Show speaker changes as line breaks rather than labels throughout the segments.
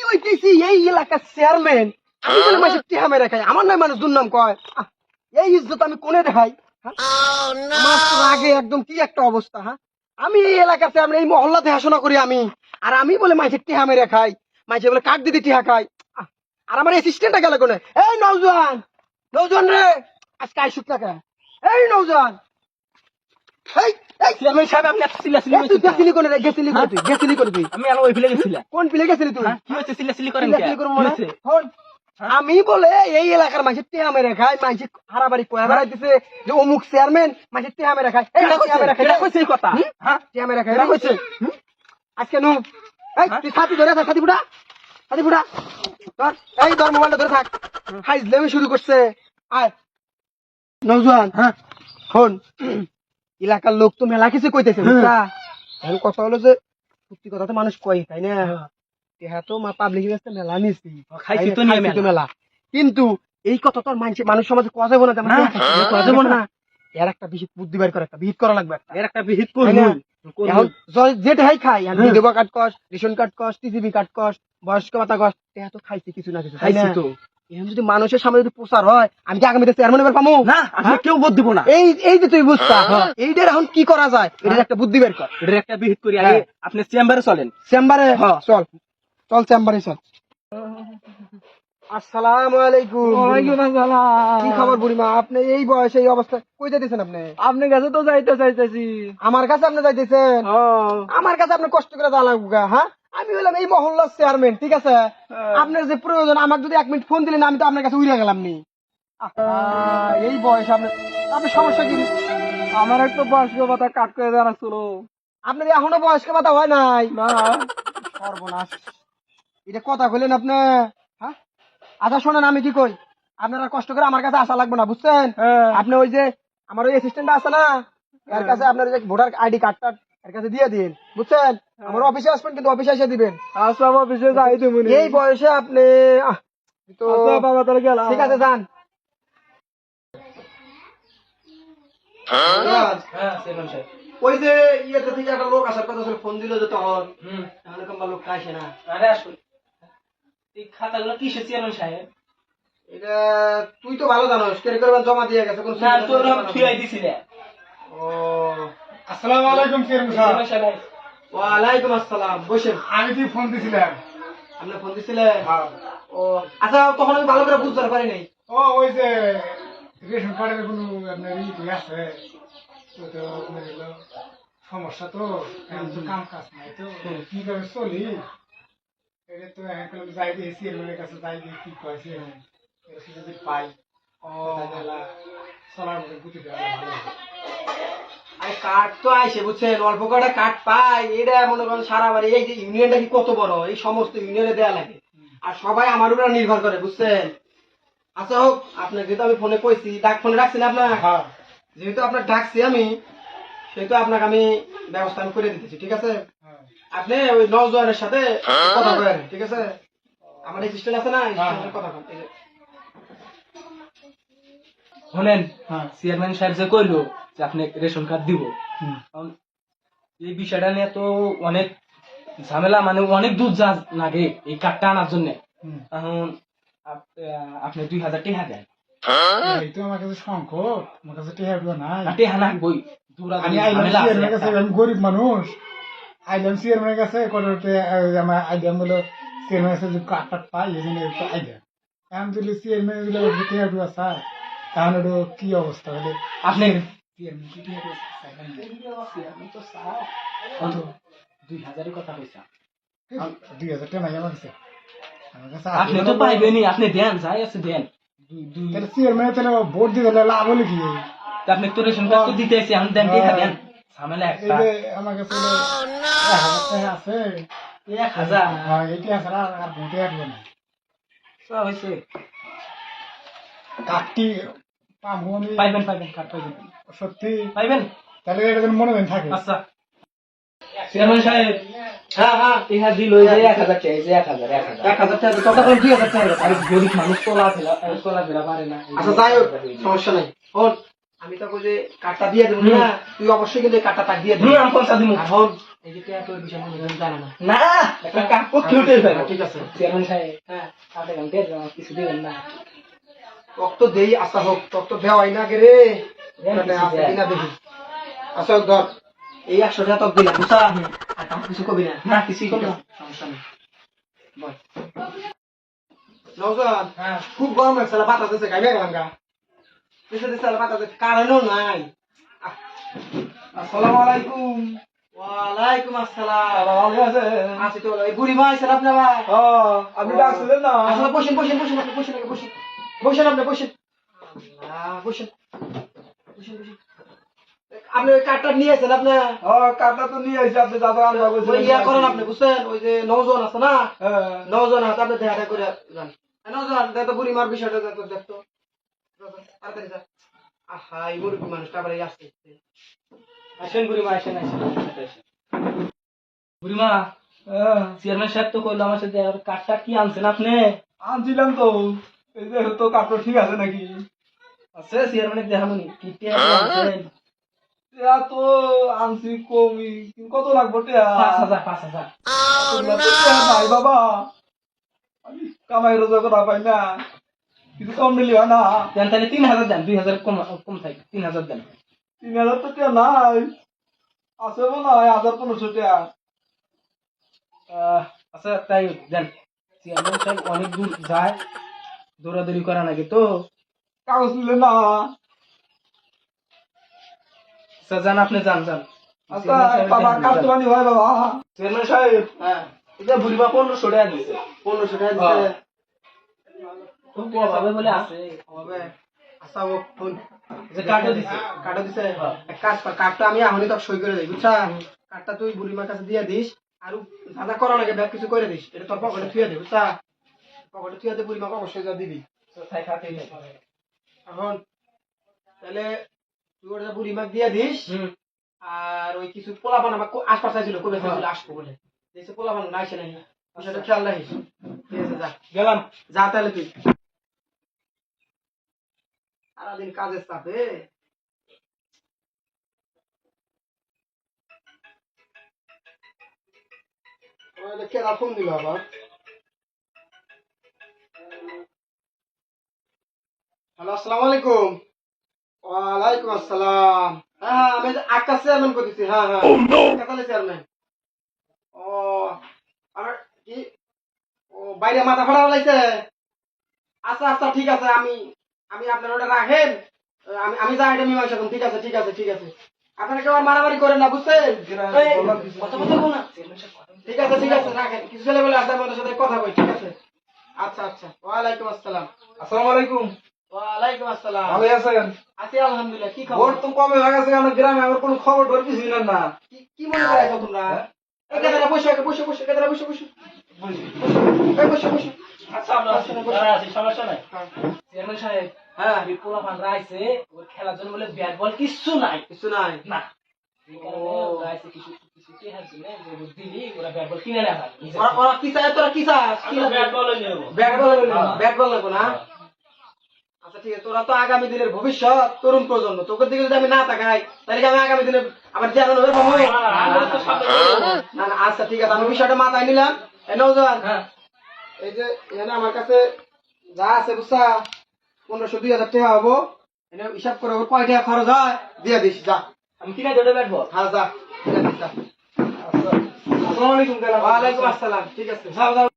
হইতেছি এই এলাকার চেয়ারম্যান, আমি বলে মাসে টেহা মেরে খাই, আমার নয় মানুষ দুর্নাম কয়। এই ইজ্জত আমি কোনে দেখাই? আমার তো রাগে একদম কি একটা অবস্থা। আমি এই এলাকার চেয়ারম্যান, এই মহল্লা দেখাশোনা করি আমি, আর আমি বলে মাসে টেহা মেরে খাই, মাসে বলে কাঠ দিদি টেহা খাই। আর আমার অ্যাসিস্ট্যান্টটা গেল কোনে? এই নওজোয়ান, নওজোয়ান রে, আজকে আইসুক না কেন? এই নওজোয়ান,
চেয়ারম্যান সাহেব আপনি চিল্লাচিল্লি করছেন কেন?
গেছিলি কোনে রে? গেছিলি করে তুই?
আমি আলো ওই ফেলে গেছিলাম।
কোন পিলে গেছিলি তুই?
কি হচ্ছে চিল্লাচিল্লি করেন
চিল্লাচিল্লি
কেন?
করবো
কি
না?
হচ্ছে?
শোন, আমি বলে এই এলাকার মানুষের টেহা মেরে খাই, মানুষের হারাবাড়ি কয়া বেড়াইতেছে যে অমুক চেয়ারম্যান মানুষের টেহা মেরে খায়। এই টেহা মেরে খায়,
এটা কইছে এই কথা? হ্যাঁ
টেহা মেরে খায়,
এটা কইছে?
আজকে নু এই তুই সাথী ধরে থাক, সাথী ফুটা, সাথী ফুটা ধর, এই ধর মোবাইলটা ধরে থাক। হাইজলামি শুরু করছে। আয় নওজোয়ান, শোন, এলাকার লোক তো মেলা কিছু কইতেছে, বুঝছা? এখন কথা হলো যে সত্যি কথা তো মানুষ কয়, তাই না? টেহা তো পাবলিকের কাছে মেলা নিছি,
খাইছি তো নিয়ে
মেলা, কিন্তু এই কথা তো আর মানুষ সমাজে কথা যাবো না, তেমন কথা যাবো না। এর একটা বিহিত বুদ্ধি বের করে, একটা বিহিত করা লাগবে।
এর একটা বিহিত
তাই
করব।
না? এখন যেটা হাই খাই, বিধবা কার্ড কস, রেশন কার্ড কস, টিজিবি কার্ড কস, বয়স্ক ভাতা কস, টেহা তো খাইছি কিছু না কিছু, তাই না?
খাইছি তো।
এখন যদি মানুষের সামনে যদি প্রচার হয়, আমি কি আগামীতে চেয়ারম্যান এবার পাবো
না, আপনি কেউ ভোট দিব না।
এই যে তুই বুঝতা, এইটার এখন কি করা যায়, এটার একটা বুদ্ধি বের কর।
এর একটা বিহিত করি আগে আপনি চেম্বারে চলেন।
চেম্বারে চল, চল চেম্বারে চল। আসসালামু আলাইকুম।
ওয়ালাইকুম আসসালাম।
কি খবর বুড়িমা? আপনি এই বয়সে এই অবস্থা কই যাইতেছেন? আপনি
আপনার কাছে তো যাইতে চাইতেছি।
আমার কাছে আপনি যাইতেছেন? আমার কাছে আপনি কষ্ট করে যাওয়া লাগবে। আমি হলাম এই মহল্লার চেয়ারম্যান, ঠিক আছে? আপনার যে প্রয়োজন, আমাকে যদি 1 মিনিট ফোন দিলেন, আমি তো আপনার কাছে উড়ে গেলাম নি। এই বয়সে আপনার সমস্যা কি?
আমার একটা বয়স্ক ভাতা কাট করে দেওয়া ছিল।
আপনার এখনো বয়স্ক ভাতা হয় নাই?
না,
সর্বনাশ, এটা কথা বললেন আপনি? আচ্ছা শোনেন, আমি কি কই, আপনারা কষ্ট করে আমার কাছে আসা লাগবে না, বুঝছেন? আপনি ওই যে আমার ওই অ্যাসিস্ট্যান্ট আছে না, এর কাছে আপনার যে ভোটার আইডি কার্ডটা এর কাছে দিয়ে দিন, বুঝছেন? আমার অফিসে আসবেন, কিন্তু অফিসে এসে দিবেন।
আচ্ছা অফিসে যাই তুমি।
এই বয়সে আপনি তো
আচ্ছা বাবা, তাহলে গেলাম।
ঠিক আছে, যান। ওই যে ইয়েতে থেকে একটা লোক আসার কথা ছিল, ফোন দিল যে তখন, তাহলে কম লোক আসে না।
আরে আসুন, এই খাতাগুলো কিসের চেয়ারম্যান সাহেব?
এটা তুই তো ভালো জানোস, কেন করবেন জমা দিয়ে গেছে কোন
না তো ওরকম থুয়াই দিছিলে।
ও
আসসালামু আলাইকুম চেয়ারম্যান
চেয়ারম্যান
সাহেব।
সাহেব
ওয়ালাইকুম আসসালাম, বসেন।
আমি কি ফোন দিছিলাম?
আপনি ফোন দিছিলেন? ও আচ্ছা, তখন আমি ভালো করে বুঝতে পারি নাই।
ও ওই যে রেশন কার্ডের কোনো আপনার ই আছে, ওই তো আপনার হলো সমস্যা, তো এখন তো কাম কাজ নাই, তো কিভাবে চলি এটা তো এখন যাই দিয়ে চেয়ারম্যানের কাছে যাই দিয়ে কি কয়েছে যদি পাই চলার মধ্যে গুটি দেওয়া ভালো হবে।
আর কাঠ তো আইসে, বুঝছেন? অল্প কটা কাঠ পাই, এটা মনে করেন সারা বাড়ি, এই যে ইউনিয়নটা কি কত বড়, এই সমস্ত ইউনিয়নে দেয়া লাগে, আর সবাই আমার উপর নির্ভর করে, বুঝছেন? আচ্ছা হোক, আপনাকে তো আমি ফোনে কইছি, ফোনে রাখছি না আপনার,
হ্যাঁ
যেহেতু আপনার ডাকছি আমি, সেহেতু আপনাকে আমি ব্যবস্থা আমি করে দিতেছি, ঠিক আছে?
হ্যাঁ
আপনি ওই নওজোয়ানের সাথে কথা বলেন, ঠিক আছে? আমার এই সিস্টেম আছে না, এই সিস্টেমের কথা বলেন, ঠিক আছে?
শোনেন, চেয়ারম্যান সাহেব যে কইলো যে আপনি রেশন কার্ড দিব, এখন এই বিষয়টা নিয়ে তো অনেক ঝামেলা, মানে অনেক দূর যা লাগে এই কার্ডটা আনার জন্য। এখন আপনি 2000 টাকা দেন।
এই তো আমার কাছে সংকট, আমার কাছে টেহাগুলো নাই।
টাকা নাকবই,
আমি আইলাম চেয়ারম্যানের কাছে, আমি গরিব মানুষ, আইলাম চেয়ারম্যানের কাছে কোনোতে আমার আইলাম বলো চেয়ারম্যানের কাছে যদি কাঠ টাট পাই, এই জন্য একটু আইলাম। এখন যদি চেয়ারম্যান গুলো টেহাগুলো চায়, তাহলে ওটা কি অবস্থা হলে?
আপনি
চেয়ারম্যান কি টেহাগুলো
চেয়ারম্যান তো স্যার কত 2000 কথা কইছা,
2000 টাকা নাই আমার কাছে। আমার কাছে
আপনি তো পাইবেনই, আপনি দেন, যাই আছে দেন।
তাহলে চেয়ারম্যান তাহলে ভোট দিতে লাভ হলে কি?
তা আপনি তো রেশন কার্ড তো দিতেছি, এখন দেন, টাকা দেন, ঝামেলা
এই
একটা।
যে আমার কাছে 1000 টাকা আছে,
1000
এটি আছে আর ভোটে আসবে না।
সব হয়েছে,
কাঠটি পাবো আমি?
পাইবেন পাইবেন, কার্ড পাইবেন,
সত্যি?
পাইবেন।
তাহলে এটা যেন মনে দেন থাকে।
আচ্ছা চেয়ারম্যান সাহেব, টাকা দিল, ওই যে 1000 টাকা, এই যে 1000
1000 টাকা কথা বলেন, 2000 টাকা।
আরে গরিব মানুষ চলাফেরা পারে না।
আচ্ছা যাই হোক, সমস্যা নাই। আমি তো যে কার্ডটা দিয়ে দেবো না, তুই অবশ্যই কিন্তু এই কার্ডটা তাক দিয়ে দিবি।
আমি পয়সা দিব।
এখন এই যে টিয়াটোর বিষয় মনে করেন জানে না।
না একটা কাজ করতে উঠে ফেলো।
ঠিক আছে
চেয়ারম্যান সাহেব
হ্যাঁ
কাটে গান দিয়ে আমার কিছু দিবেন না।
রক্ত দেই আশা হোক রক্ত দেওয়াই না গে রে
দেন
এটা
কিছু
আছে
দেন।
কিনা দেখি আচ্ছা ধর এই 100 টাকা তোকে দিলাম বুঝছা আর কাম কিছু কবি না
না কিছুই
ঠিক
করবো
আছে, সমস্যা নেই বল নওজান
হ্যাঁ
খুব গরম লাগছে বাতাস আছে গাইবে গেলাম গা দেশে দেশে বাতাস আছে কারেন্টও নাই
আসসালামু আলাইকুম।
ওয়ালাইকুম আসসালাম
ভালো আছেন?
আছি তো এই বুড়ি মা আইছেন আপনি আবার
আপনি ডাকছিলেন না?
আসলে বসেন বসেন বসেন আপনি বসেন আগে বসেন বসেন আপনি বসেন বসেন বসেন বসেন আপনি ওই কার্ডটা নিয়ে আসেন আপনি
কার্ডটা তো নিয়ে আইছি, আপনি দাদা আনবা
ওই
বলছিলেন।
ইয়া করেন আপনি বুঝছেন ওই যে নওজন আছে না
হ্যাঁ।
নওজন হাতে আপনি দেখা করে যান নওজন দেখো বুড়ি মার বিষয়টা দেখো দেখতো তাড়াতাড়ি যা আহা এই মুরব্বী মানুষটা আবার এই আসছে
আসেন বুড়িমা আসেন আসেন বুড়িমা
হ্যাঁ,
চেয়ারম্যান সাহেব তো কইলো আমার সাথে আর কার্ডটা কি আনছেন আপনি?
আনছিলাম তো। এই যে তো কার্ডটা ঠিক আছে নাকি?
আছে চেয়ারম্যানের দেখামনি কি টিয়া আনছেন?
টিয়া তো আনছি কমই, কিন্তু কত লাগবে টিয়া?
5,000 5,000
এগুলা তো টিয়া নাই বাবা, আমি কামাই রোজগার করা পাই না, কিছু কম নিলি হয় না?
দেন তাহলে 3,000 দেন, 2,000 কম কম থাকে, 3,000 দেন।
3,000 তো টিয়া নাই, আছে মনে হয় 1,500 টিয়া।
আচ্ছা তাই দেন, চেয়ারম্যান সাহেব অনেক দূর যায়, দৌড়াদৌড়ি করা নাকি তো।
কাগজ নিলে না?
আচ্ছা যান আপনি যান যান।
আচ্ছা বাবা, কাজ তো বানি হয় বাবা।
চেয়ারম্যান সাহেব
হ্যাঁ
এটা বুড়িমা 1500 টাকা দিছে।
1500 টাকা দিছে
তো হবে বলে আছে
হবে আচ্ছা ও ফোন
যে কার্ডও দিছে।
কার্ডও দিছে এক কাজ কর কার্ডটা আমি এখনই তো সই করে দেই বুঝছা কার্ডটা তুই বুড়িমার কাছে দিয়ে দিস আর যা যা করা লাগে ব্যাগ কিছু করে দিস এটা তোর পকেটে থুয়ে দে বুঝছা পকেটে থুয়ে দে বুড়িমাকে অবশ্যই যা দিবি
তো তাই খাতেই নেই।
এখন তাহলে তুই ওটা বুড়িমাকে দিয়ে দিস
হুম
আর ওই কিছু পোলাপান আমার আশপাশে ছিল কবে ছিল আসবো বলে দেখছি পোলাপান না আসে নাই সেটা খেয়াল রাখিস ঠিক আছে যা
গেলাম।
যা তাহলে তুই সারাদিন কাজের চাপে কেনা ফোন দিল আবার হ্যালো আসসালামু আলাইকুম ওয়ালাইকুম আসসালাম হ্যাঁ আমি আকাশ চেয়ারম্যান করতেছি হ্যাঁ হ্যাঁ কাতালে চেয়ারম্যান ও আমার কি ও বাইরে মাথা ফাটা লাগছে আচ্ছা আচ্ছা ঠিক আছে আমি আমি আপনার ওটা রাখেন আমি আমি যাই এটা মীমাংসা করুন ঠিক আছে ঠিক আছে ঠিক আছে আপনারা কেউ আর মারামারি করেন না বুঝছেন এই, কথা বলতে বল না ঠিক আছে ঠিক আছে রাখেন কিছু ছেলে বলে আসলে আমাদের সাথে কথা কই ঠিক আছে আচ্ছা আচ্ছা ওয়ালাইকুম আসসালাম
আসসালামু আলাইকুম।
ওয়ালাইকুম আসসালাম
ভালো আছেন?
আছি আলহামদুলিল্লাহ কি খবর
ভোট তো কমে হয়ে গেছে, আমার গ্রামে আমার কোনো খবর টর কিছু নেন না।
কি মনে করাইছো তোমরা এই কেদারা বসে বসে বসে কেদারা বসে বসে এই বসে বসে
আচ্ছা আমরা আছি সমস্যা নাই। চেয়ারম্যান সাহেব
হ্যাঁ
এই পোলাপান রাইছে ওর খেলার জন্য বলে ব্যাট বল কিছু নাই
কিছু নাই
না এই কারণে ওরা আইছে কিছু কিছু টেহার জন্য যে ওর দিলি ওরা ব্যাট বল কিনে নেয়
ওরা ওরা কি চায় তোরা কি চাস কি
ব্যাট বল নেব।
ব্যাট বল ব্যাট বল লাগবো না আচ্ছা ঠিক আছে তোরা তো আগামী দিনের ভবিষ্যৎ তরুণ প্রজন্ম তোকে দিকে যদি আমি না তাকাই তাহলে কি আমি আগামী দিনে আমার জ্ঞান হবে বাবু না না আচ্ছা ঠিক আছে আমি বিষয়টা মাথায় নিলাম এ নওজোয়ান
হ্যাঁ
এই যে এখানে আমার কাছে যা আছে বুঝছা 1500-2000 টাকা হবো এনে হিসাব করে ওর কয় টাকা খরচ হয় দিয়ে দিস যা
আমি কিনে দেবো ব্যাট বল।
হ্যাঁ যা দিয়ে দিস যা
আসসালামু আলাইকুম।
ওয়ালাইকুম আসসালাম ঠিক আছে
যাও যাও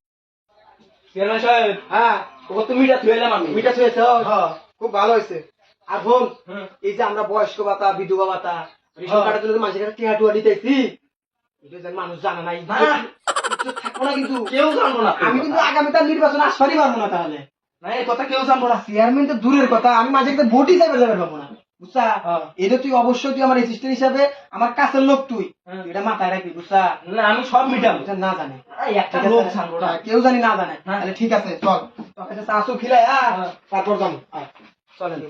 চেয়ারম্যান সাহেব
হ্যাঁ
ও তো মিটা থুইলাম আমি
মিটা ছুঁয়েছে খুব ভালো হয়েছে আর বোন
হুম।
এই যে আমরা বয়স্ক ভাতা বিধবা ভাতা রেশন
হ্যাঁ।
কার্ডের জন্য মানুষের কাছে টিয়া টুয়া নিতেছি এটা যেন মানুষ জানে না
না।
ইজ্জত থাকবো না কিন্তু
কেউ জানবো না
আমি কিন্তু আগামীকাল নির্বাচন আসবারই পারবো না তাহলে
না এই কথা কেউ জানবো না।
চেয়ারম্যান তো দূরের কথা আমি মাঝে একটা ভোট হিসাবে যাবে পাবো না বুঝছা
হ্যাঁ।
এটা তুই অবশ্যই তুই আমার অ্যাসিস্ট্যান্ট হিসাবে আমার কাছের লোক তুই
হুম।
এটা মাথায় রাখবি বুঝছা
না আমি সব মিটাবো।
এটা না জানে
এই একটা
ঠিক আছে?
লোক জানবো না।
হ্যাঁ, কেউ জানি না জানে
হ্যাঁ।
তাহলে ঠিক আছে চল তোর কাছে চাষও খিলাই
হ্যাঁ।
তারপর যাবো চলেন